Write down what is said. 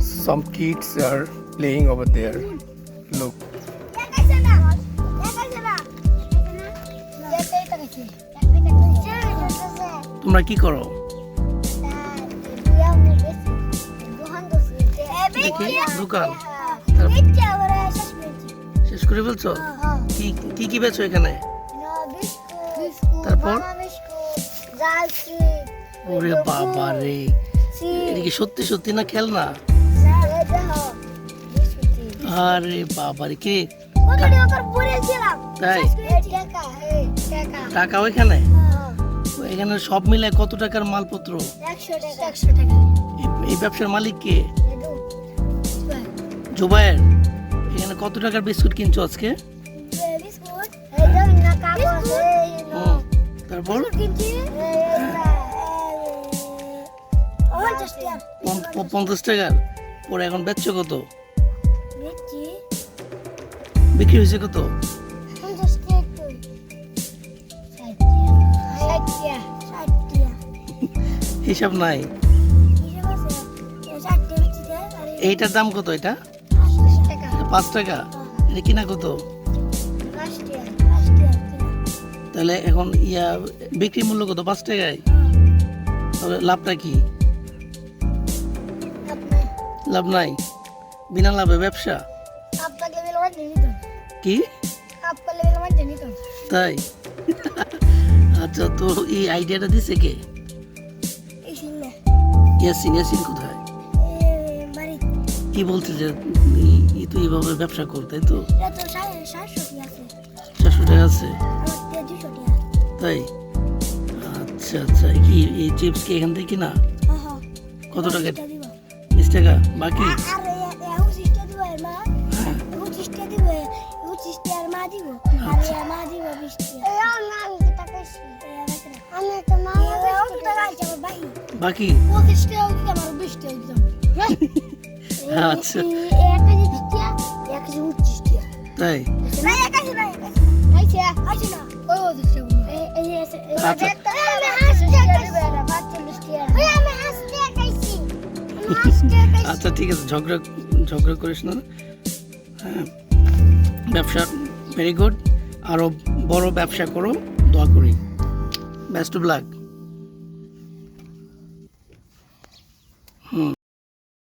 Some kids are playing over there. Look. তোমরা কি করো? দোকান শেষ করে বলছো? কি কি বেচো এখানে? তারপর ওরে বাবা রে, এটা কি সত্যি সত্যি না খেলনা? আরে বাবা রে, কি তাই? টাকা ওইখানে? এখানে সব মিলে কত টাকার মালপত্র? 100 টাকা। এই ব্যবসার মালিক কে? জুবায়ের। এখানে কত টাকার বিস্কুট কিনছো আজকে? তারপর 50 টাকার পরে এখন বেচছো কত? বিক্রি হয়েছে কত? হিসাব নাই। এইটার দাম কত? এটা 5 টাকা। এটা কিনা কত? তাহলে এখন বিক্রি মূল্য কত? 5 টাকায়। তবে লাভটা কি? লাভ নাই, বিনা লাভে ব্যবসা। কি তাই? আচ্ছা, তো এই আইডিয়াটা দিছে কে? ইয়াসিন কোথায়? কি বলছে যে তুই এইভাবে ব্যবসা কর, তাই তো? 400 টাকা আছে তাই? আচ্ছা আচ্ছা, কি এই চিপস কি এখান থেকে কিনা? কত টাকা? 20 টাকা। বাকি বাকি আচ্ছা তাই? আচ্ছা ঠিক আছে, ঝগড়া করিস না। হ্যাঁ, ব্যবসা ভেরি গুড, আরো বড় ব্যবসা করো, দোয়া করি। Best of luck.